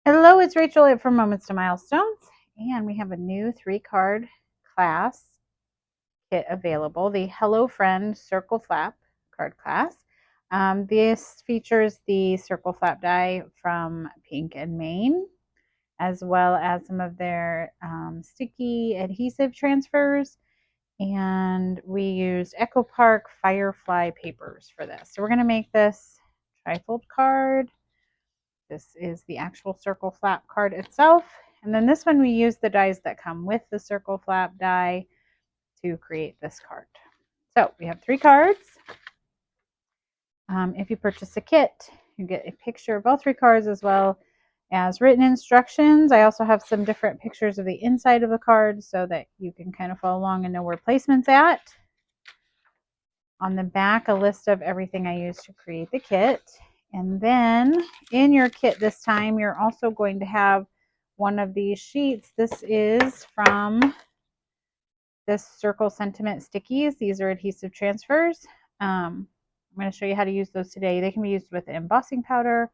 Hello, it's Rachel from Moments to Milestones, and we have a new 3-card class kit available, the Hello Friend Circle Flap card class. This features the Circle Flap die from Pink and Maine, as well as some of their sticky adhesive transfers, and we used Echo Park Firefly papers for this. So we're going to make this trifold card. This is the actual circle flap card itself. And then this one, we use the dies that come with the circle flap die to create this card. So we have 3 cards. If you purchase a kit, you get a picture of all 3 cards as well as written instructions. I also have some different pictures of the inside of the card so that you can kind of follow along and know where placement's at. On the back, a list of everything I used to create the kit. And then in your kit this time, you're also going to have one of these sheets. This is from this Circle Sentiment Stickies. These are adhesive transfers. I'm going to show you how to use those today. They can be used with embossing powder,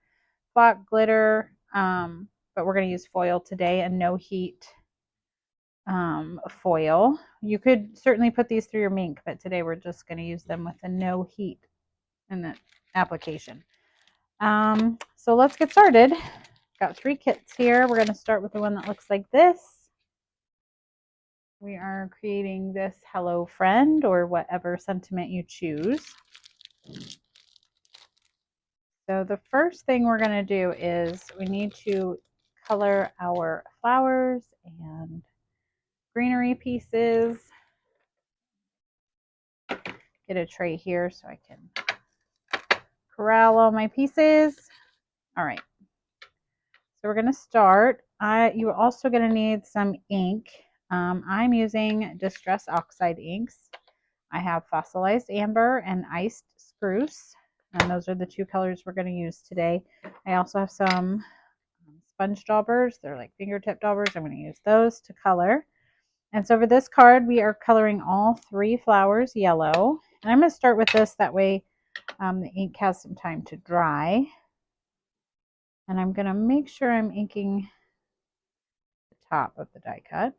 flock glitter, but we're going to use foil today, and no heat foil. You could certainly put these through your Mink, but today we're just going to use them with a no heat in the application. So let's get started. Got 3 kits here. We're going to start with the one that looks like this. We are creating this Hello Friend, or whatever sentiment you choose. So the first thing we're going to do is we need to color our flowers and greenery pieces. Get a tray here so I can corral all my pieces. All right. So we're going to start. You're also going to need some ink. I'm using Distress Oxide inks. I have Fossilized Amber and Iced Spruce, and those are the 2 colors we're going to use today. I also have some sponge daubers. They're like fingertip daubers. I'm going to use those to color. And so for this card, we are coloring all 3 flowers yellow. And I'm going to start with this. That way the ink has some time to dry. And I'm going to make sure I'm inking the top of the die cut.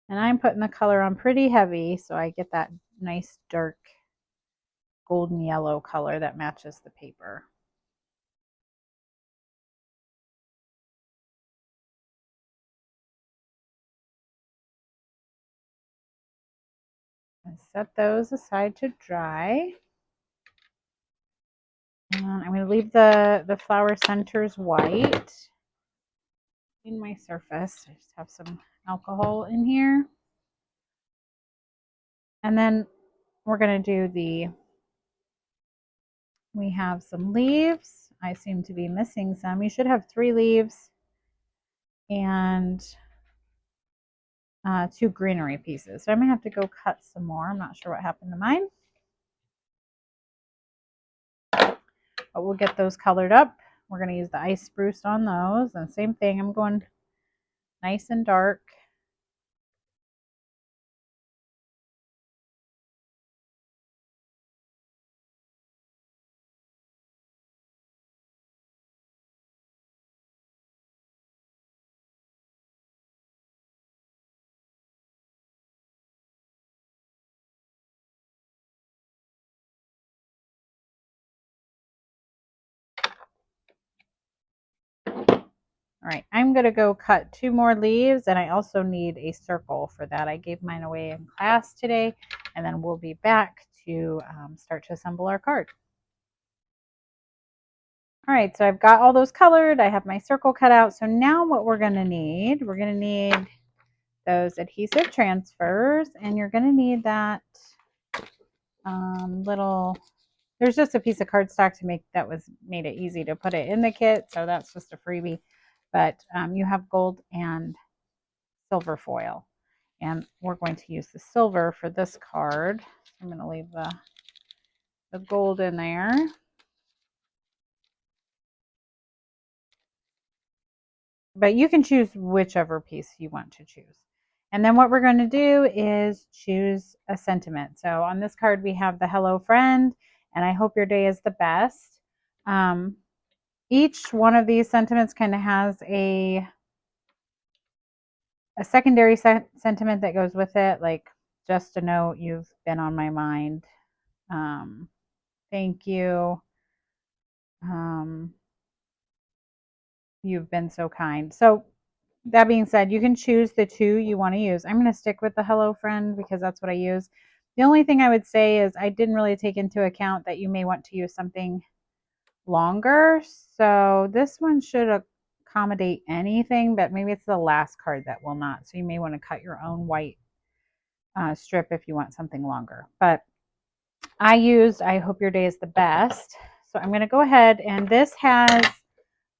And I'm putting the color on pretty heavy so I get that nice dark golden yellow color that matches the paper. And set those aside to dry. And I'm going to leave the flower centers white. In my surface, I just have some alcohol in here. And then we're going to do we have some leaves. I seem to be missing some. You should have 3 leaves and 2 greenery pieces. So I'm going to have to go cut some more. I'm not sure what happened to mine. But we'll get those colored up. We're going to use the Ice Spruce on those. And same thing, I'm going nice and dark. All right, I'm going to go cut 2 more leaves, and I also need a circle for that. I gave mine away in class today, and then we'll be back to start to assemble our card. All right, so I've got all those colored. I have my circle cut out. So now what we're going to need those adhesive transfers, and you're going to need that there's just a piece of cardstock to made it easy to put it in the kit, so that's just a freebie. But you have gold and silver foil, and we're going to use the silver for this card. I'm going to leave the gold in there. But you can choose whichever piece you want to choose. And then what we're going to do is choose a sentiment. So on this card, we have the Hello Friend, and I hope your day is the best. Each one of these sentiments kind of has a secondary sentiment that goes with it, like just a note, you've been on my mind. Thank you. You've been so kind. So that being said, you can choose the two you want to use. I'm going to stick with the hello friend because that's what I use. The only thing I would say is I didn't really take into account that you may want to use something longer. So this one should accommodate anything, but maybe it's the last card that will not. So you may want to cut your own white strip if you want something longer. But I hope your day is the best. So I'm going to go ahead, and this has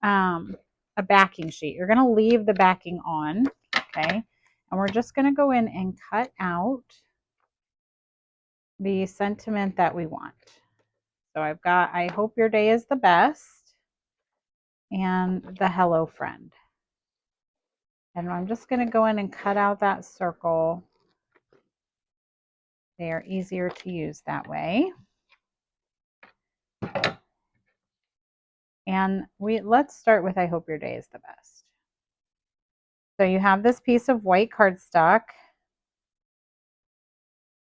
a backing sheet. You're going to leave the backing on, okay? And we're just going to go in and cut out the sentiment that we want. So I've got, I hope your day is the best, and the hello friend. And I'm just going to go in and cut out that circle. They are easier to use that way. And let's start with I hope your day is the best. So you have this piece of white cardstock.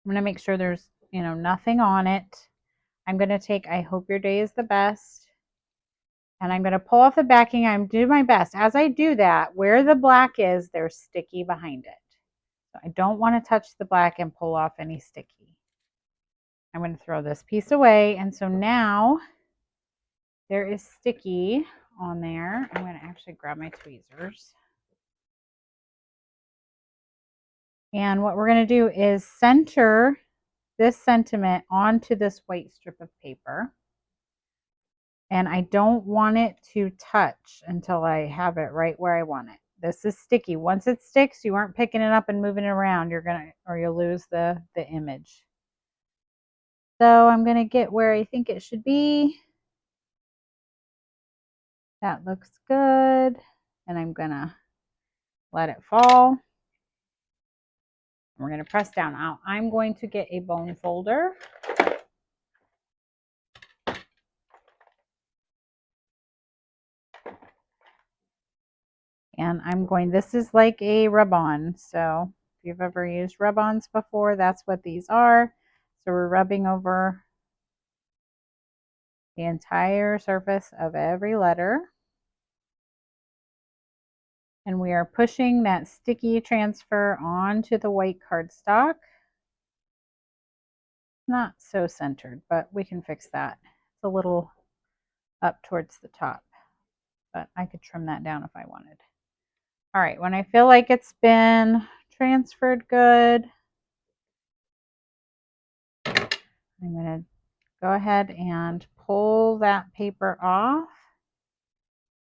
I'm going to make sure there's, nothing on it. I'm going to take I hope your day is the best. And I'm going to pull off the backing. I'm doing my best. As I do that, where the black is, there's sticky behind it. So I don't want to touch the black and pull off any sticky. I'm going to throw this piece away. And so now there is sticky on there. I'm going to actually grab my tweezers. And what we're going to do is center this sentiment onto this white strip of paper. And I don't want it to touch until I have it right where I want it. This is sticky. Once it sticks, you aren't picking it up and moving it around. You'll lose the image. So I'm going to get where I think it should be. That looks good. And I'm going to let it fall. We're going to press down. Now I'm going to get a bone folder. And this is like a rub-on. So if you've ever used rub-ons before, that's what these are. So we're rubbing over the entire surface of every letter. And we are pushing that sticky transfer onto the white cardstock. Not so centered, but we can fix that. It's a little up towards the top, but I could trim that down if I wanted. All right, when I feel like it's been transferred good, I'm going to go ahead and pull that paper off.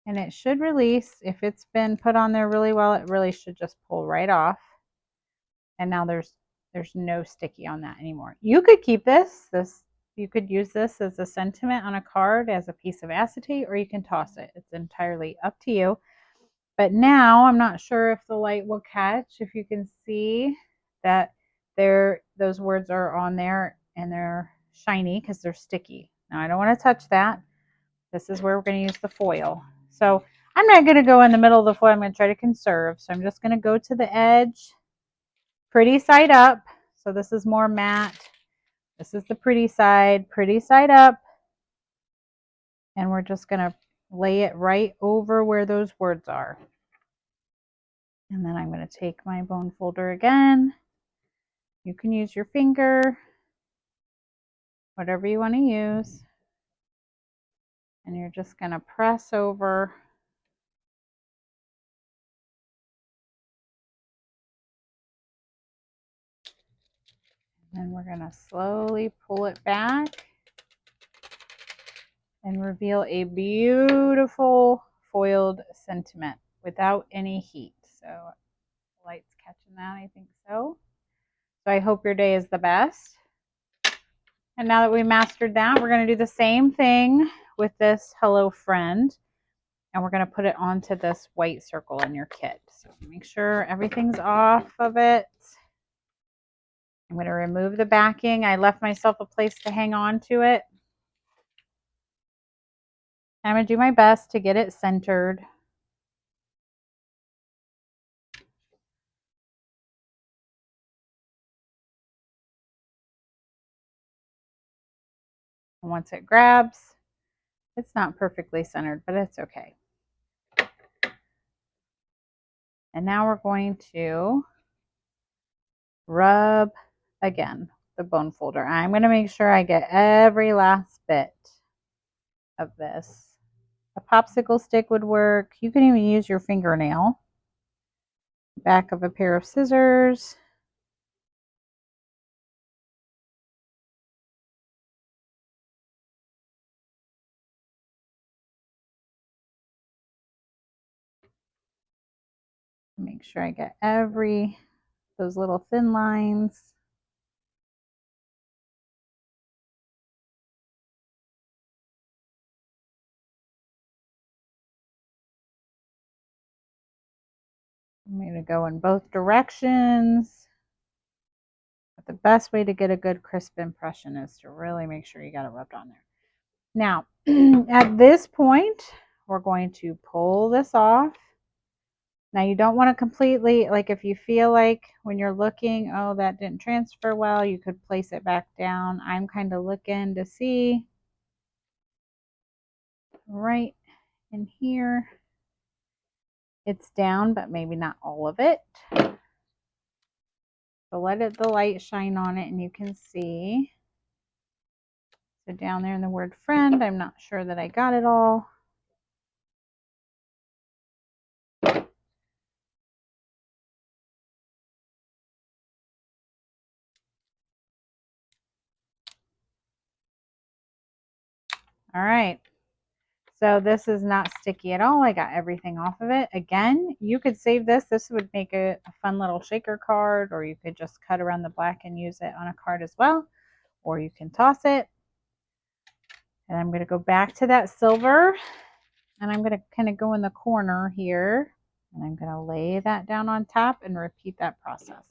And it should release. If it's been put on there really well, it really should just pull right off. And now there's no sticky on that anymore. You could keep this. You could use this as a sentiment on a card as a piece of acetate, or you can toss it. It's entirely up to you. But now I'm not sure if the light will catch. If you can see that those words are on there and they're shiny because they're sticky. Now I don't want to touch that. This is where we're going to use the foil. So I'm not going to go in the middle of the foil. I'm going to try to conserve. So I'm just going to go to the edge, pretty side up. So this is more matte. This is the pretty side up. And we're just going to lay it right over where those words are. And then I'm going to take my bone folder again. You can use your finger, whatever you want to use. And you're just going to press over. And we're going to slowly pull it back and reveal a beautiful foiled sentiment without any heat. So the light's catching that, I think so. So I hope your day is the best. And now that we mastered that, we're going to do the same thing with this hello friend. And we're going to put it onto this white circle in your kit. So make sure everything's off of it. I'm going to remove the backing. I left myself a place to hang on to it. I'm going to do my best to get it centered. And once it grabs, it's not perfectly centered, but it's okay. And now we're going to rub again the bone folder. I'm going to make sure I get every last bit of this. A popsicle stick would work. You can even use your fingernail. Back of a pair of scissors. Make sure I get those little thin lines. I'm going to go in both directions. But the best way to get a good crisp impression is to really make sure you got it rubbed on there. Now, at this point, we're going to pull this off. Now you don't want to completely, like if you feel like when you're looking, oh, that didn't transfer well, you could place it back down. I'm kind of looking to see right in here. It's down, but maybe not all of it. So let the light shine on it and you can see. So down there in the word friend, I'm not sure that I got it all. All right. So this is not sticky at all. I got everything off of it. Again, you could save this. This would make a fun little shaker card, or you could just cut around the black and use it on a card as well, or you can toss it. And I'm going to go back to that silver, and I'm going to kind of go in the corner here, and I'm going to lay that down on top and repeat that process.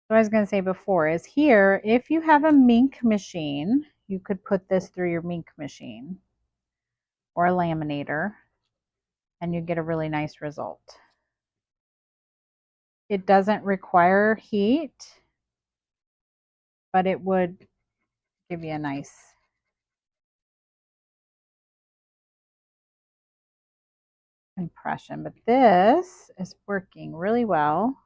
So I was going to say before is here, if you have a Minc machine, you could put this through your Minc machine or a laminator, and you get a really nice result. It doesn't require heat, but it would give you a nice impression. But this is working really well.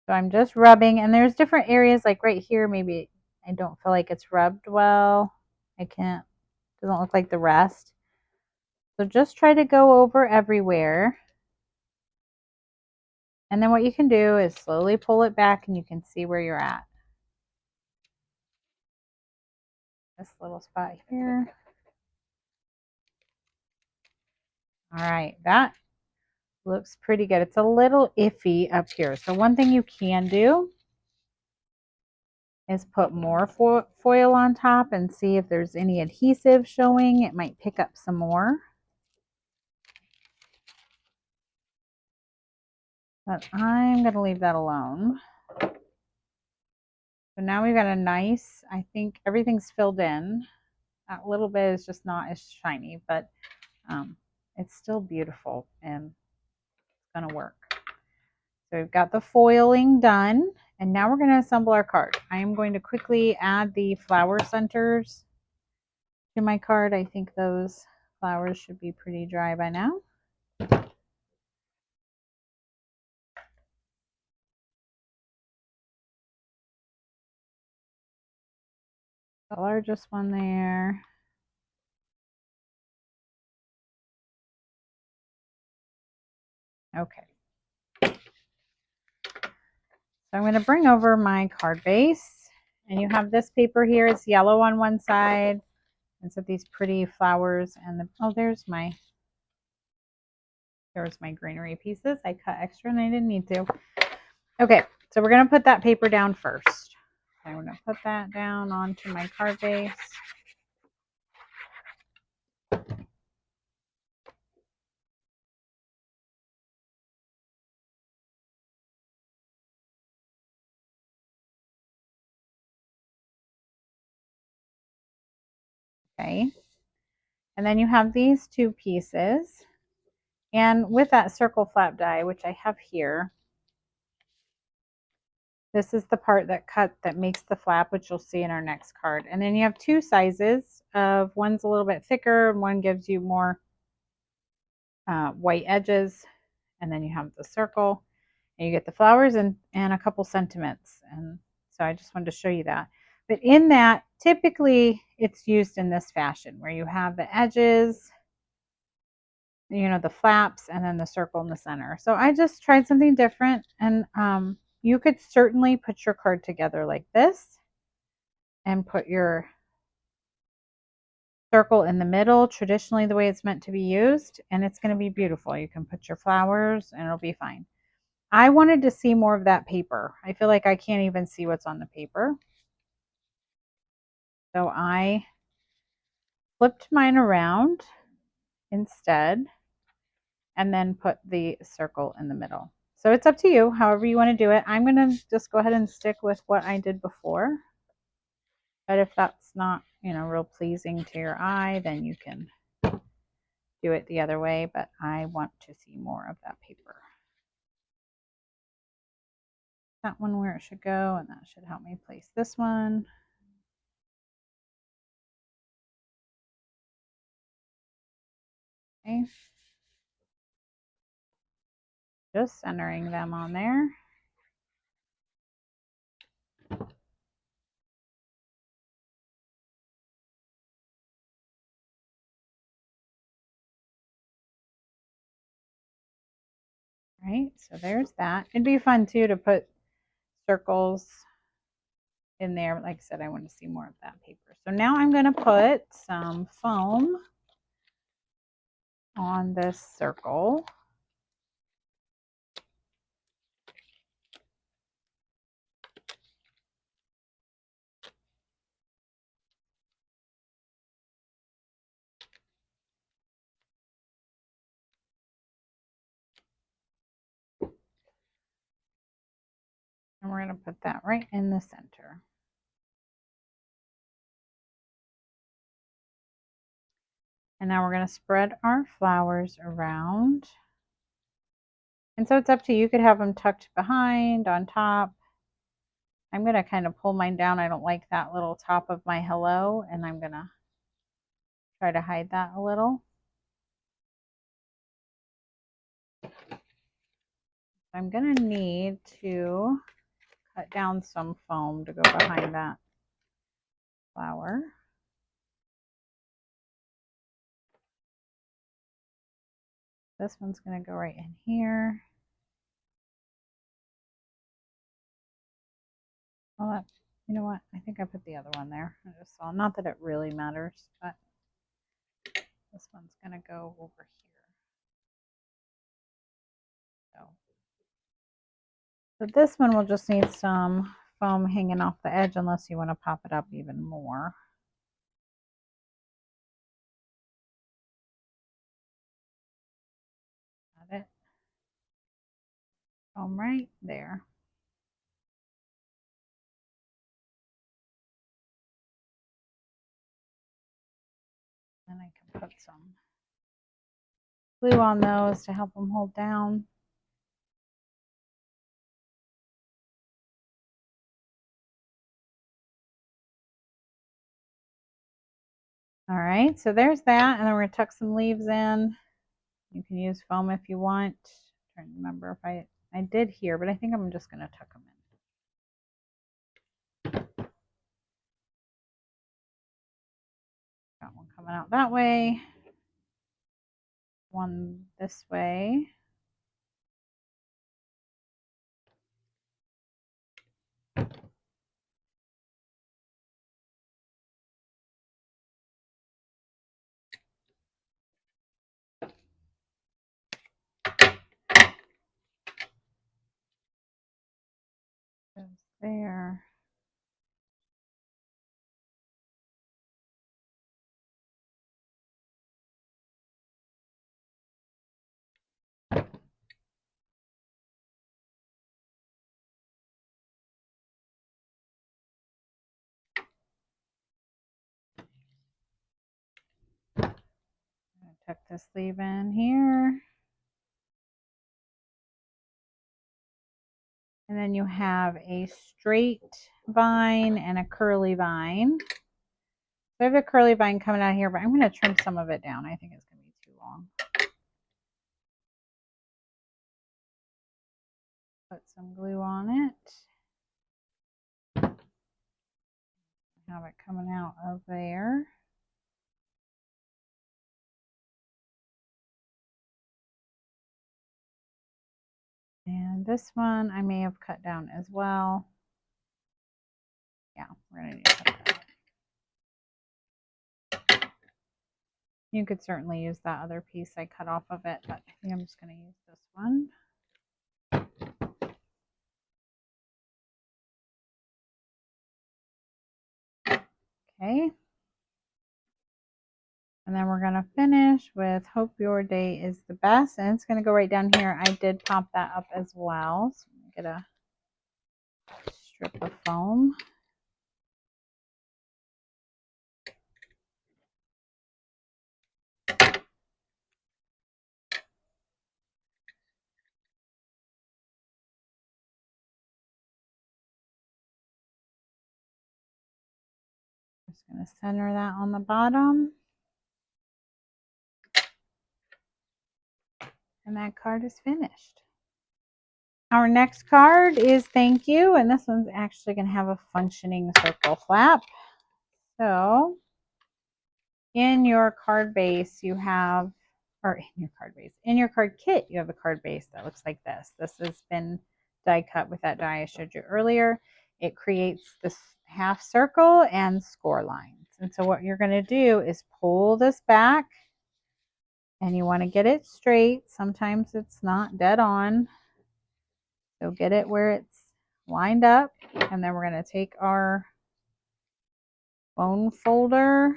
So I'm just rubbing, and there's different areas like right here, maybe I don't feel like it's rubbed well. Doesn't look like the rest. So just try to go over everywhere. And then what you can do is slowly pull it back and you can see where you're at. This little spot here. All right, that looks pretty good. It's a little iffy up here. So one thing you can do is put more foil on top and see if there's any adhesive showing. It might pick up some more. But I'm going to leave that alone. So now we've got a nice, I think everything's filled in. That little bit is just not as shiny, but it's still beautiful and it's going to work. So we've got the foiling done, and now we're going to assemble our card. I am going to quickly add the flower centers to my card. I think those flowers should be pretty dry by now. The largest one there. Okay. So I'm going to bring over my card base, and you have this paper here. It's yellow on one side. It's got these pretty flowers, and there's my greenery pieces. I cut extra and I didn't need to. Okay, so we're going to put that paper down first. I'm going to put that down onto my card base. Okay. And then you have these two pieces. And with that circle flap die, which I have here, this is the part that makes the flap, which you'll see in our next card. And then you have two sizes of one's a little bit thicker and one gives you more white edges. And then you have the circle and you get the flowers and a couple sentiments. And so I just wanted to show you that. But in that, typically it's used in this fashion where you have the edges, you know, the flaps, and then the circle in the center. So I just tried something different. And you could certainly put your card together like this and put your circle in the middle, traditionally the way it's meant to be used, and it's going to be beautiful. You can put your flowers and it'll be fine. I wanted to see more of that paper. I feel like I can't even see what's on the paper. So I flipped mine around instead and then put the circle in the middle. So it's up to you, however you want to do it. I'm going to just go ahead and stick with what I did before. But if that's not, you know, real pleasing to your eye, then you can do it the other way. But I want to see more of that paper. That one where it should go, and that should help me place this one. Okay. Just centering them on there. Right, so there's that. It'd be fun too to put circles in there. Like I said, I want to see more of that paper. So now I'm going to put some foam on this circle. And we're going to put that right in the center. And now we're going to spread our flowers around. And so it's up to you. You could have them tucked behind, on top. I'm going to kind of pull mine down. I don't like that little top of my hello, and I'm going to try to hide that a little. I'm going to need to cut down some foam to go behind that flower. This one's going to go right in here. Well, that, you know what? I think I put the other one there. I just saw, not that it really matters, but this one's going to go over here. So this one will just need some foam hanging off the edge unless you want to pop it up even more. Got it. Foam right there. And I can put some glue on those to help them hold down. All right, so there's that. And then we're going to tuck some leaves in. You can use foam if you want. I'm trying to remember if I did here, but I think I'm just going to tuck them in. Got one coming out that way. One this way. Goes there. Tuck the sleeve in here. And then you have a straight vine and a curly vine. So I have a curly vine coming out here, but I'm going to trim some of it down. I think it's going to be too long. Put some glue on it. Have it coming out of there. And this one I may have cut down as well. Yeah, we're going to need to cut that. You could certainly use that other piece I cut off of it, but I think I'm just going to use this one. Okay. And then we're going to finish with Hope Your Day is the Best. And it's going to go right down here. I did pop that up as well. So I'm going to get a strip of foam. Just going to center that on the bottom. And that card is finished. Our next card is Thank You, and this one's actually going to have a functioning circle flap. So in your card base you have, or in your card kit you have a card base that looks like this. This has been die cut with that die I showed you earlier. It creates this half circle and score lines. And so what you're going to do is pull this back, and you want to get it straight. Sometimes it's not dead on. So get it where it's lined up, and then we're going to take our bone folder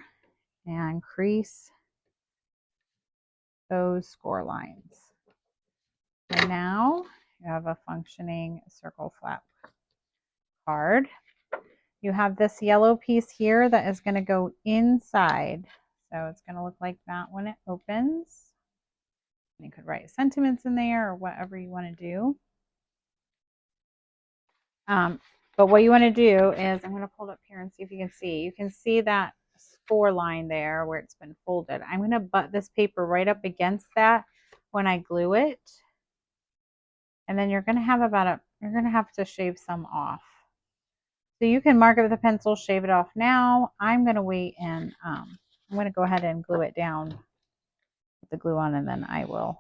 and crease those score lines. And now you have a functioning circle flap card. You have this yellow piece here that is going to go inside. So it's going to look like that when it opens. You could write sentiments in there or whatever you want to do. But what you want to do is, I'm going to pull it up here and see if you can see. You can see that score line there where it's been folded. I'm going to butt this paper right up against that when I glue it. And then you're going to have you're going to have to shave some off. So you can mark it with a pencil, shave it off now. I'm going to wait and I'm going to go ahead and glue it down with the glue on, and then I will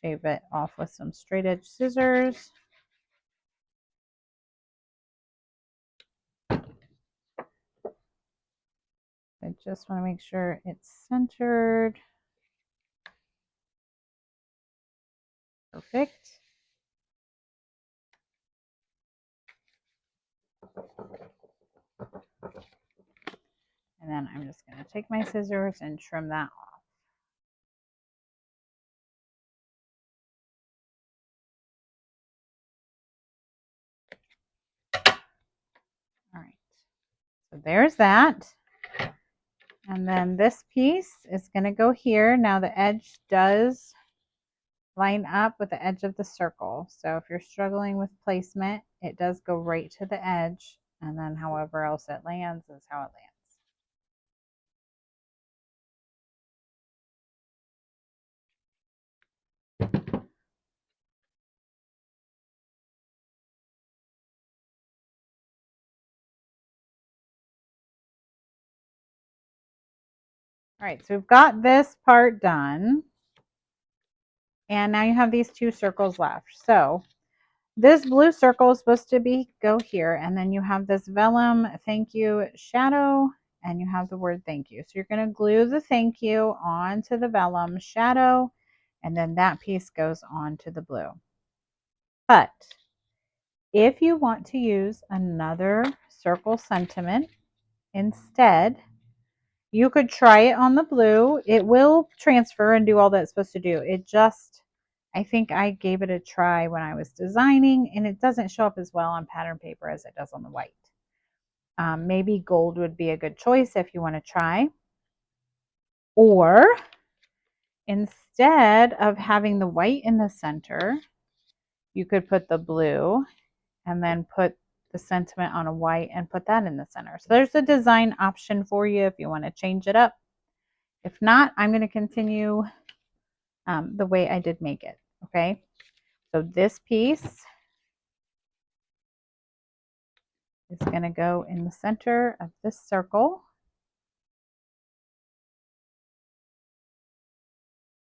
shave it off with some straight edge scissors. I just want to make sure it's centered. Perfect. And then I'm just going to take my scissors and trim that off. All right. So there's that. And then this piece is going to go here. Now the edge does line up with the edge of the circle. So if you're struggling with placement, it does go right to the edge, and then however else it lands is how it lands. All right, so we've got this part done. And now you have these two circles left. So this blue circle is supposed to go here, and then you have this vellum thank you shadow, and you have the word thank you. So you're going to glue the thank you onto the vellum shadow, and then that piece goes onto the blue. But if you want to use another circle sentiment instead, you could try it on the blue. It will transfer and do all that it's supposed to do. It just, I think I gave it a try when I was designing, and it doesn't show up as well on pattern paper as it does on the white. Maybe gold would be a good choice if you want to try. Or instead of having the white in the center, you could put the blue and then put the sentiment on a white and put that in the center. So there's a design option for you if you want to change it up. If not, I'm going to continue the way I did make it. Okay, so this piece is going to go in the center of this circle.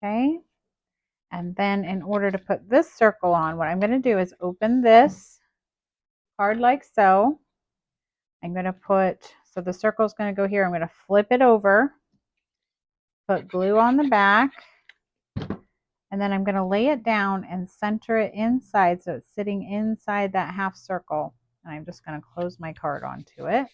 Okay, and then in order to put this circle on, what I'm going to do is open this card like so. I'm going to put, so the circle is going to go here. I'm going to flip it over, put glue on the back, and then I'm going to lay it down and center it inside so it's sitting inside that half circle. And I'm just going to close my card onto it.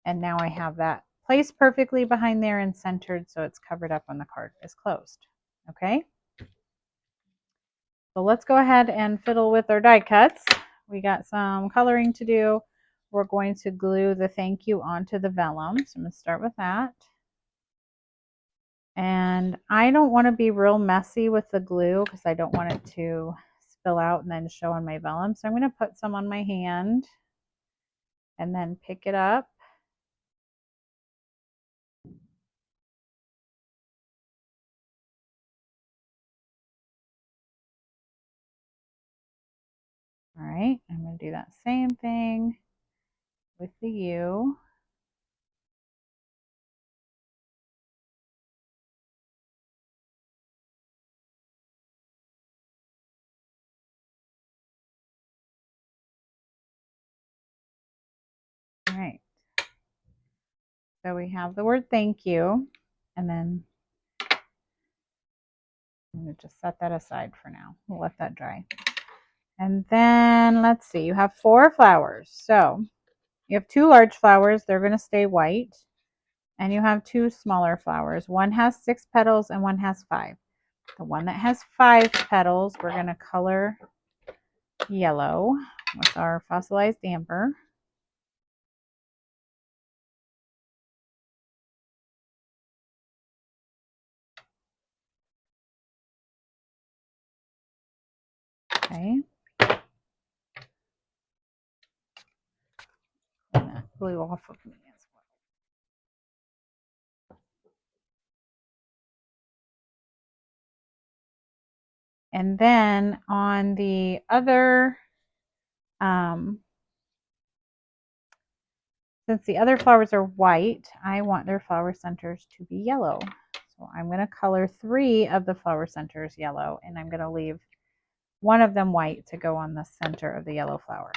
And now I have that placed perfectly behind there and centered so it's covered up when the card is closed. Okay, so let's go ahead and fiddle with our die cuts. We got some coloring to do. We're going to glue the thank you onto the vellum. So I'm going to start with that. And I don't want to be real messy with the glue because I don't want it to spill out and then show on my vellum. So I'm going to put some on my hand and then pick it up. All right, I'm going to do that same thing with the U. All right, so we have the word thank you, and then I'm going to just set that aside for now. We'll let that dry. And then let's see, you have 4 flowers. So you have 2 large flowers, they're going to stay white. And you have 2 smaller flowers. One has 6 petals and one has 5. The one that has 5 petals, we're going to color yellow with our fossilized amber. Okay. Clean that glue off of me as well. And then on the other, since the other flowers are white, I want their flower centers to be yellow. So I'm going to color 3 of the flower centers yellow, and I'm going to leave one of them white to go on the center of the yellow flower.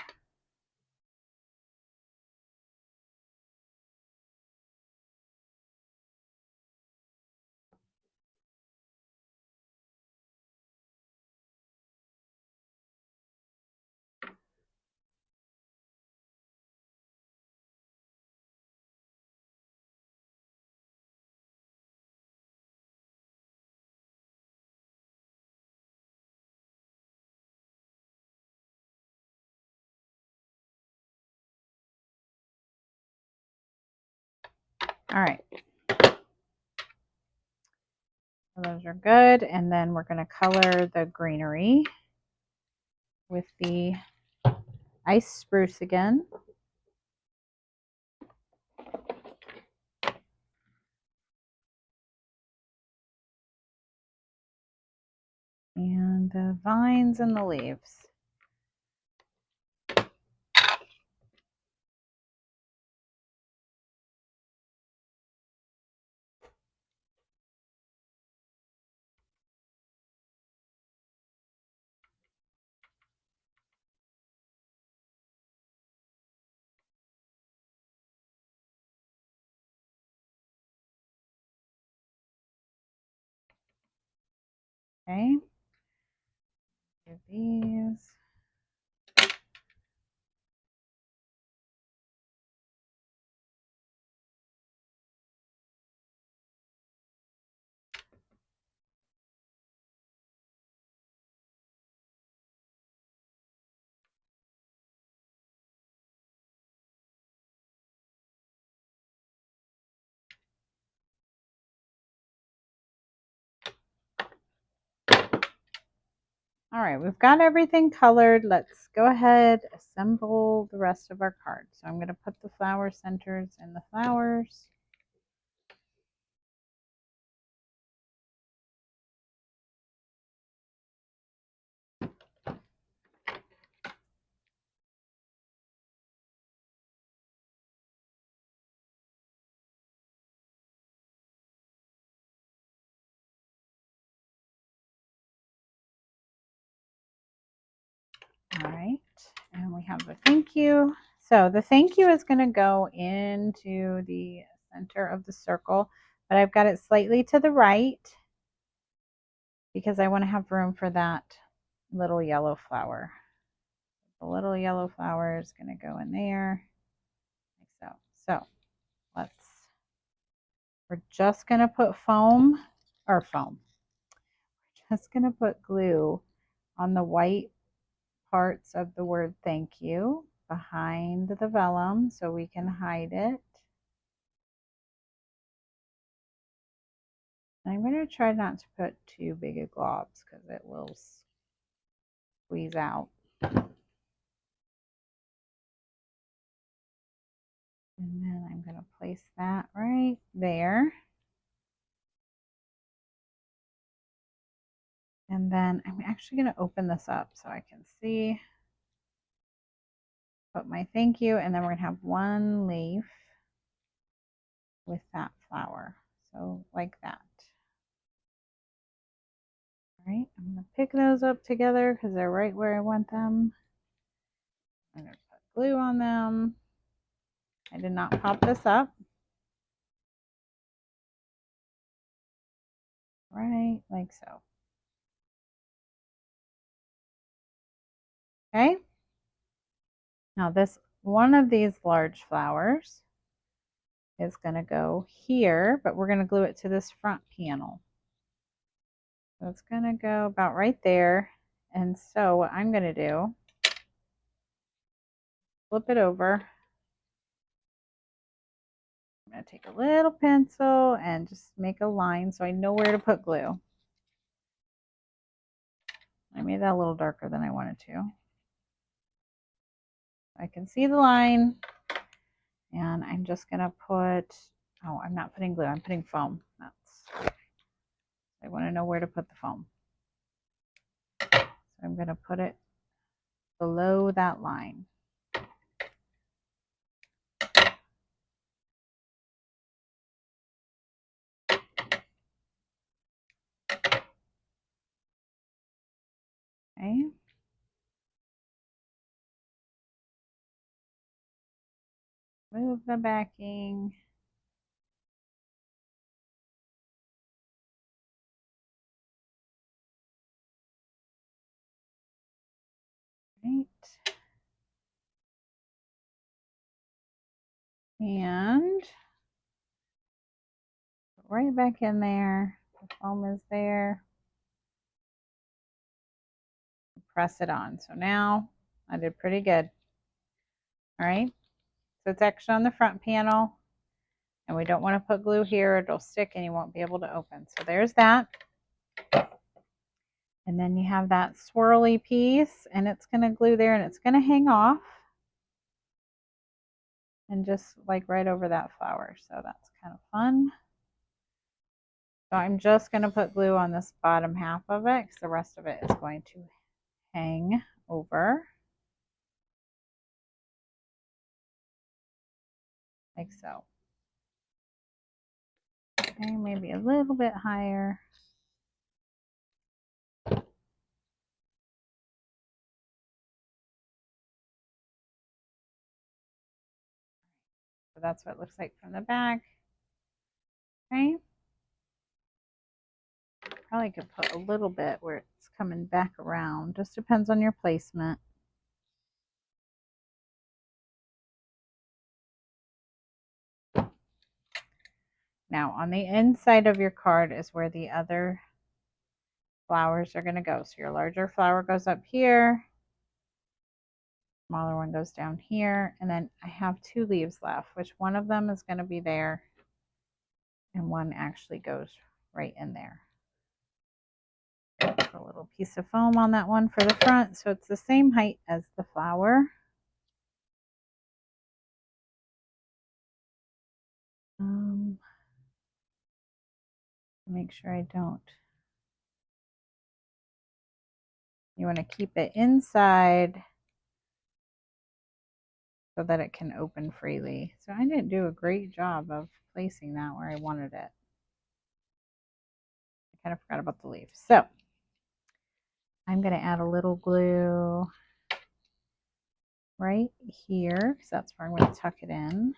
All right. So those are good. And then we're going to color the greenery with the ice spruce again. And the vines and the leaves. Okay. Do these. All right, we've got everything colored. Let's go ahead, assemble the rest of our card. So I'm going to put the flower centers in the flowers. All right, and we have the thank you. So the thank you is going to go into the center of the circle, but I've got it slightly to the right because I want to have room for that little yellow flower. The little yellow flower is going to go in there, like so. So we're just going to put just going to put glue on the white parts of the word thank you behind the vellum so we can hide it. I'm going to try not to put too big of globs because it will squeeze out. And then I'm going to place that right there. And then I'm actually going to open this up so I can see. Put my thank you, and then we're going to have one leaf with that flower. So like that. All right, I'm going to pick those up together because they're right where I want them. I'm going to put glue on them. I did not pop this up. Right, like so. Okay. Now this one of these large flowers is going to go here, but we're going to glue it to this front panel. So it's going to go about right there. And so what I'm going to do, flip it over. I'm going to take a little pencil and just make a line so I know where to put glue. I made that a little darker than I wanted to. I can see the line, and I'm just going to put, oh, I'm not putting glue, I'm putting foam. I want to know where to put the foam. So I'm going to put it below that line. Okay. Move the backing. Right. And right back in there. The foam is there. Press it on. So now I did pretty good. All right. So it's actually on the front panel, and we don't want to put glue here. It'll stick and you won't be able to open. So there's that. And then you have that swirly piece, and it's going to glue there, and it's going to hang off. And just like right over that flower. So that's kind of fun. So I'm just going to put glue on this bottom half of it because the rest of it is going to hang over. Like so. Okay, maybe a little bit higher. So that's what it looks like from the back. Okay. Probably could put a little bit where it's coming back around. Just depends on your placement. Now on the inside of your card is where the other flowers are going to go. So your larger flower goes up here. Smaller one goes down here. And then I have 2 leaves left, which one of them is going to be there. And one actually goes right in there. Put a little piece of foam on that one for the front so it's the same height as the flower. Make sure I don't. You want to keep it inside so that it can open freely. So I didn't do a great job of placing that where I wanted it. I kind of forgot about the leaf. So I'm going to add a little glue right here because that's where I'm going to tuck it in.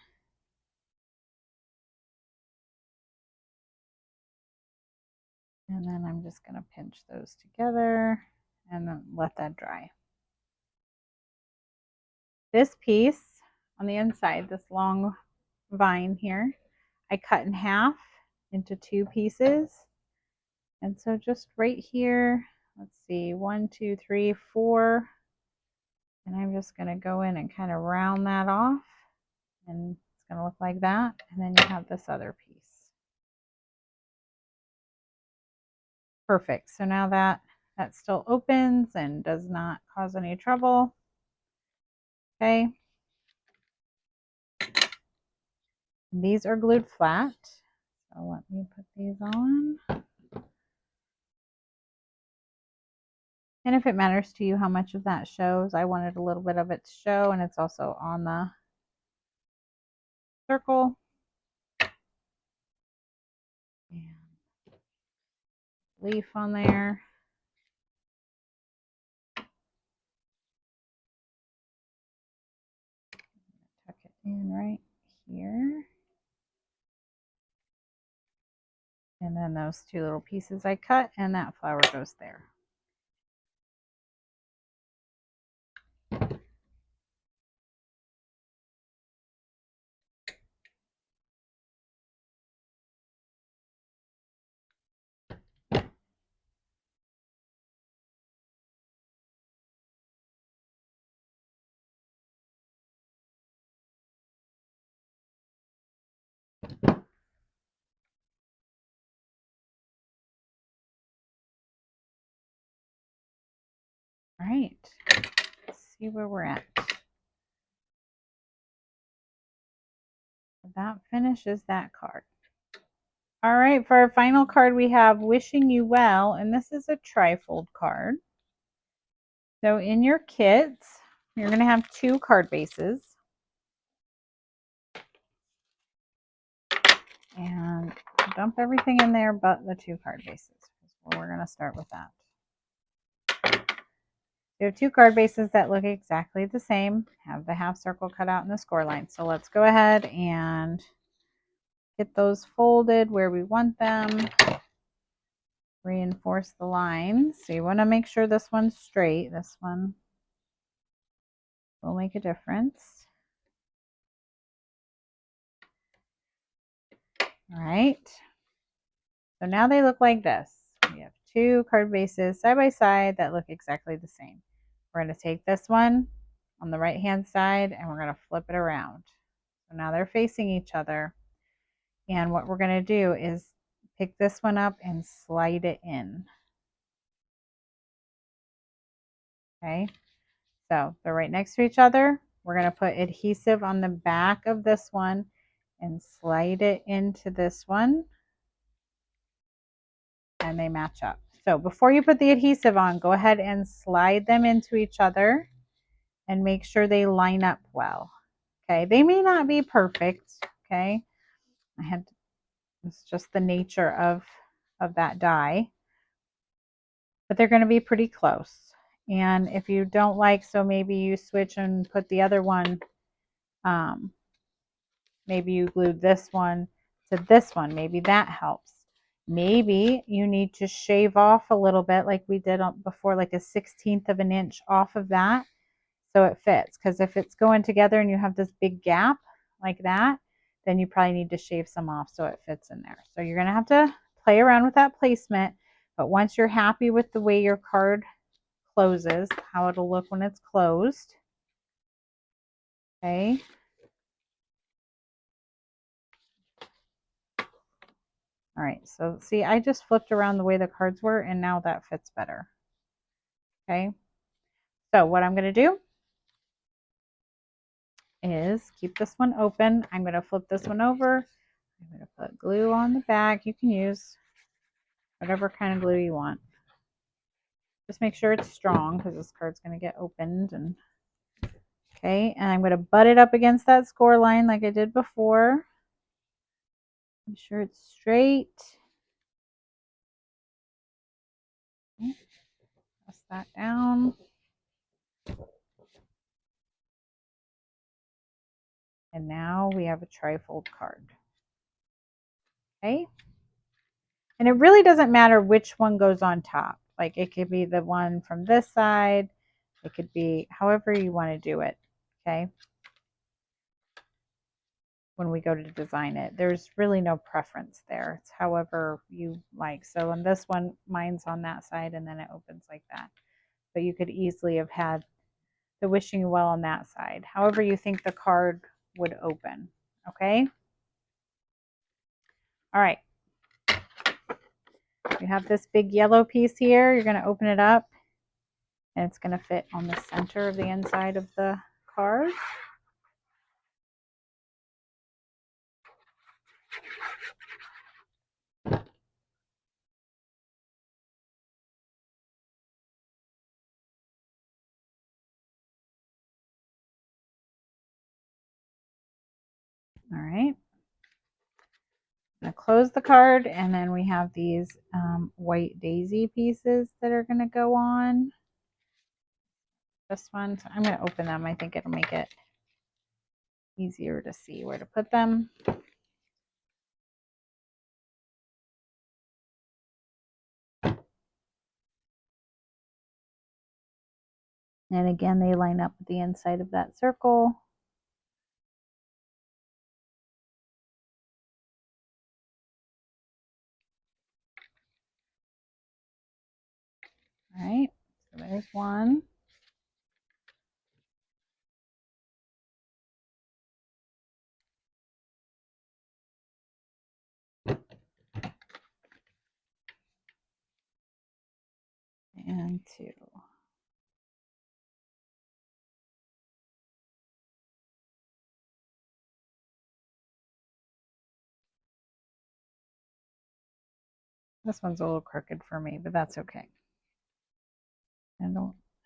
And then I'm just going to pinch those together and then let that dry. This piece on the inside, this long vine here, I cut in half into 2 pieces. And so just right here, let's see, 1, 2, 3, 4. And I'm just going to go in and kind of round that off. And it's going to look like that. And then you have this other piece. Perfect. So now that still opens and does not cause any trouble. Okay. These are glued flat. So let me put these on. And if it matters to you how much of that shows, I wanted a little bit of it to show, and it's also on the circle. And leaf on there. Tuck it in right here. And then those 2 little pieces I cut, and that flower goes there. All right, let's see where we're at. That finishes that card. All right, for our final card, we have Wishing You Well, and this is a trifold card. So in your kits, you're going to have 2 card bases. And dump everything in there but the 2 card bases. So we're going to start with that. You have 2 card bases that look exactly the same, have the half circle cut out in the score line. So let's go ahead and get those folded where we want them. Reinforce the lines. So you want to make sure this one's straight. This one will make a difference. All right. So now they look like this. We have 2 card bases side by side that look exactly the same. We're going to take this one on the right hand side and we're going to flip it around. So now they're facing each other. And what we're going to do is pick this one up and slide it in. Okay, so they're right next to each other. We're going to put adhesive on the back of this one and slide it into this one. And they match up. So before you put the adhesive on, go ahead and slide them into each other and make sure they line up well. Okay, they may not be perfect. Okay, it's just the nature of that die, but they're going to be pretty close. And if you don't like, so maybe you switch and put the other one, maybe you glued this one to this one, maybe that helps. Maybe you need to shave off a little bit like we did before, like a 1/16 of an inch off of that so it fits. Because if it's going together and you have this big gap like that, then you probably need to shave some off so it fits in there. So you're going to have to play around with that placement. But once you're happy with the way your card closes, how it'll look when it's closed, okay, All right, so see, I just flipped around the way the cards were, and now that fits better. Okay, so what I'm going to do is keep this one open. I'm going to flip this one over. I'm going to put glue on the back. You can use whatever kind of glue you want. Just make sure it's strong because this card's going to get opened. And okay, and I'm going to butt it up against that score line like I did before. Make sure it's straight. Okay. Press that down. And now we have a trifold card. Okay. And it really doesn't matter which one goes on top. Like it could be the one from this side. It could be however you want to do it. Okay. When we go to design it, there's really no preference there. It's however you like. So on this one, mine's on that side and then it opens like that. But you could easily have had the wishing you well on that side. However you think the card would open. Okay. All right. You have this big yellow piece here. You're going to open it up and it's going to fit on the center of the inside of the card. All right. I'm going to close the card, and then we have these white daisy pieces that are going to go on this one. So I'm going to open them. I think it'll make it easier to see where to put them. And again, they line up with the inside of that circle. All right, so there's one. And two. This one's a little crooked for me, but that's okay.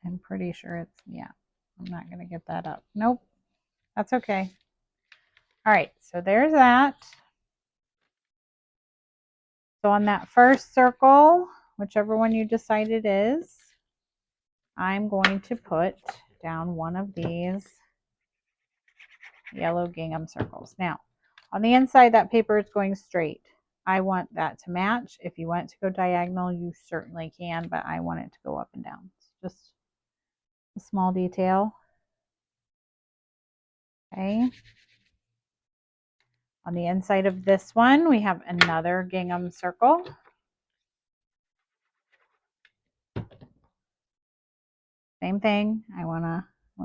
I'm pretty sure it's, yeah, I'm not going to get that up. Nope, that's okay. All right, so there's that. So on that first circle, whichever one you decide it is, I'm going to put down one of these yellow gingham circles. Now, on the inside, that paper is going straight. I want that to match. If you want it to go diagonal, you certainly can, but I want it to go up and down. It's just a small detail. Okay. On the inside of this one, we have another gingham circle. Same thing. I want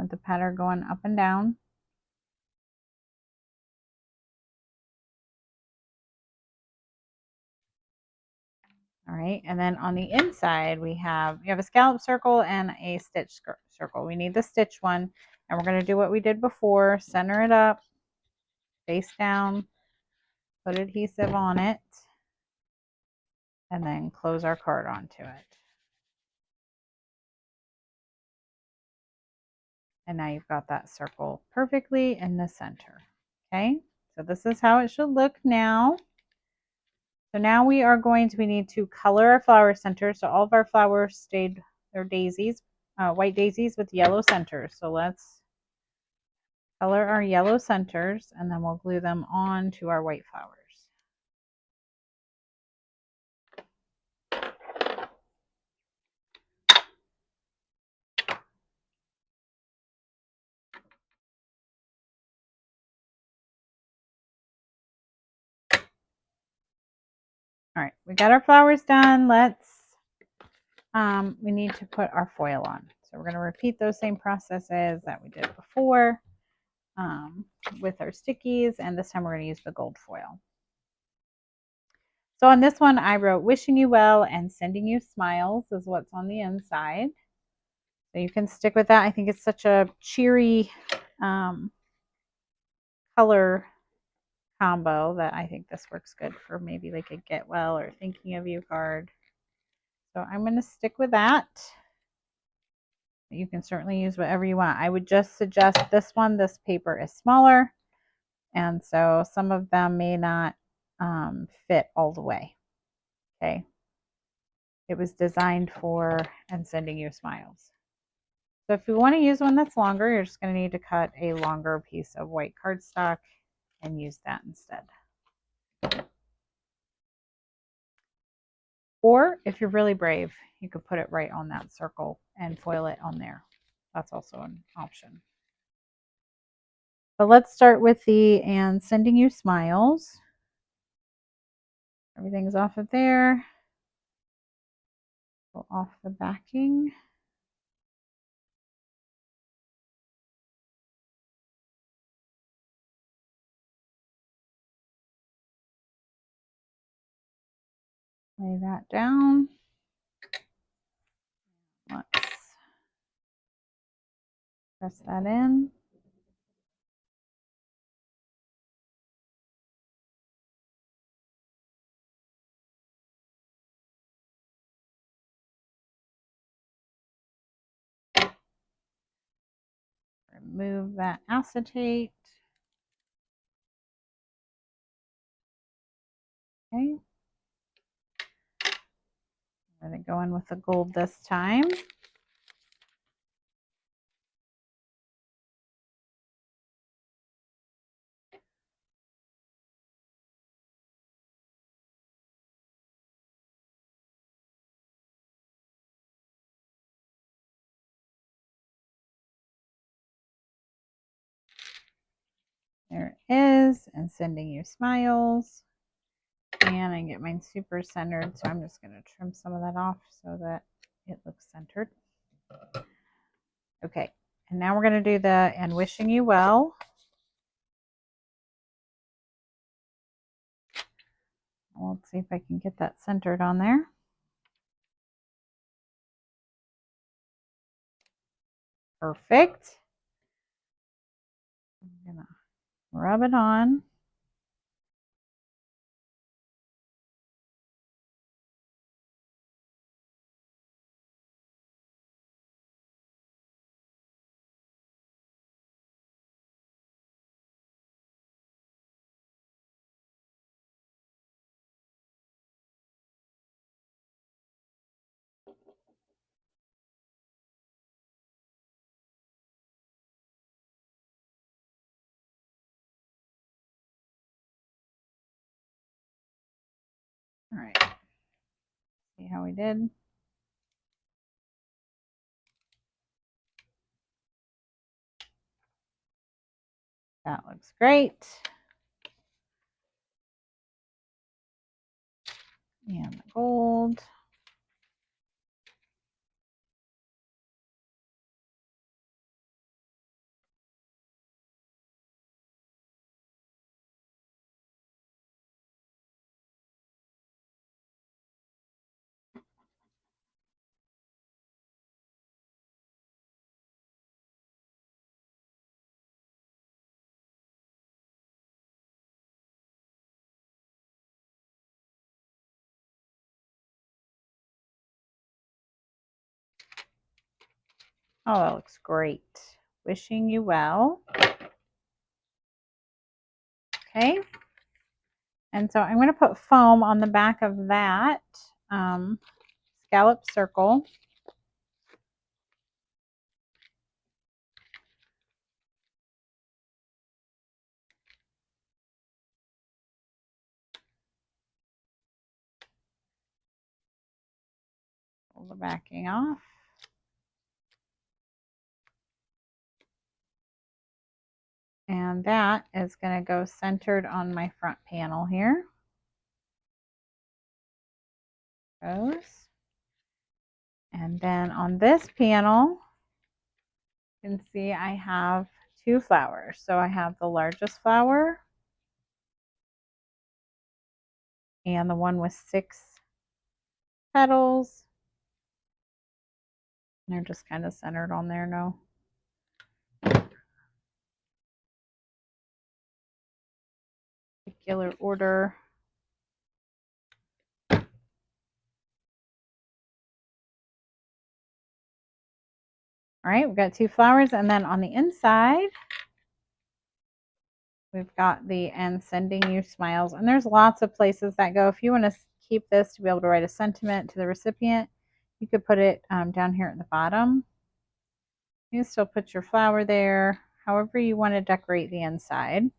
the pattern going up and down. All right, and then on the inside, you have a scallop circle and a stitch circle. We need the stitch one, and we're going to do what we did before, center it up, face down, put adhesive on it, and then close our card onto it. And now you've got that circle perfectly in the center. Okay, so this is how it should look now. So now we need to color our flower centers. So all of our flowers they're daisies, white daisies with yellow centers. So let's color our yellow centers and then we'll glue them on to our white flowers. All right, we got our flowers done. We need to put our foil on. So we're going to repeat those same processes that we did before with our stickies, and this time we're going to use the gold foil. So on this one, I wrote wishing you well and sending you smiles is what's on the inside. So you can stick with that. I think it's such a cheery color combo that I think this works good for maybe like a get well or thinking of you card. So I'm going to stick with that. You can certainly use whatever you want. I would just suggest this one. This paper is smaller, and so some of them may not fit all the way. Okay. It was designed for and sending you smiles. So if you want to use one that's longer, you're just going to need to cut a longer piece of white cardstock and use that instead. Or if you're really brave, you could put it right on that circle and foil it on there. That's also an option. But let's start with the and sending you smiles. Everything's off of there. Go off the backing. Lay that down. Let's press that in. Remove that acetate. Okay. I'm going to go in with the gold this time. There it is, and sending you smiles. And I get mine super centered, so I'm just going to trim some of that off so that it looks centered. Okay, and now we're going to do the and wishing you well. Let's see if I can get that centered on there. Perfect. I'm going to rub it on. All right. See how we did? That looks great. And the gold. Oh, that looks great. Wishing you well. Okay. And so I'm going to put foam on the back of that scallop circle. Pull the backing off. And that is going to go centered on my front panel here. Goes. And then on this panel, you can see I have two flowers. So I have the largest flower and the one with 6 petals. They're just kind of centered on there now. Particular order. All right, we've got 2 flowers, and then on the inside, we've got the "and sending you smiles." And there's lots of places that go. If you want to keep this to be able to write a sentiment to the recipient, you could put it down here at the bottom. You can still put your flower there, however you want to decorate the inside.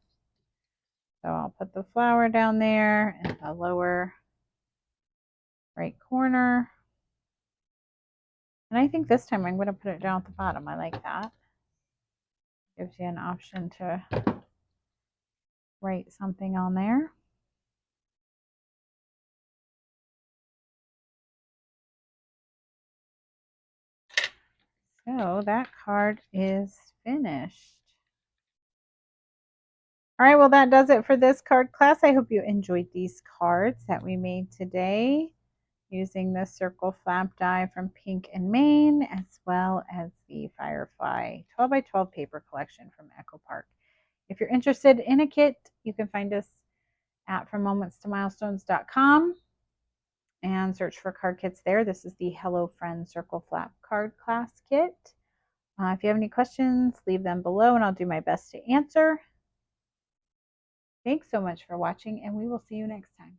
So I'll put the flower down there in the lower right corner. And I think this time I'm going to put it down at the bottom. I like that. Gives you an option to write something on there. So that card is finished. All right, well, that does it for this card class. I hope you enjoyed these cards that we made today using the Circle Flap die from Pink and Maine, as well as the Firefly 12 by 12 paper collection from Echo Park. If you're interested in a kit, you can find us at FromMomentsToMilestones.com and search for card kits there. This is the Hello Friend Circle Flap card class kit. If you have any questions, leave them below and I'll do my best to answer. Thanks so much for watching, and we will see you next time.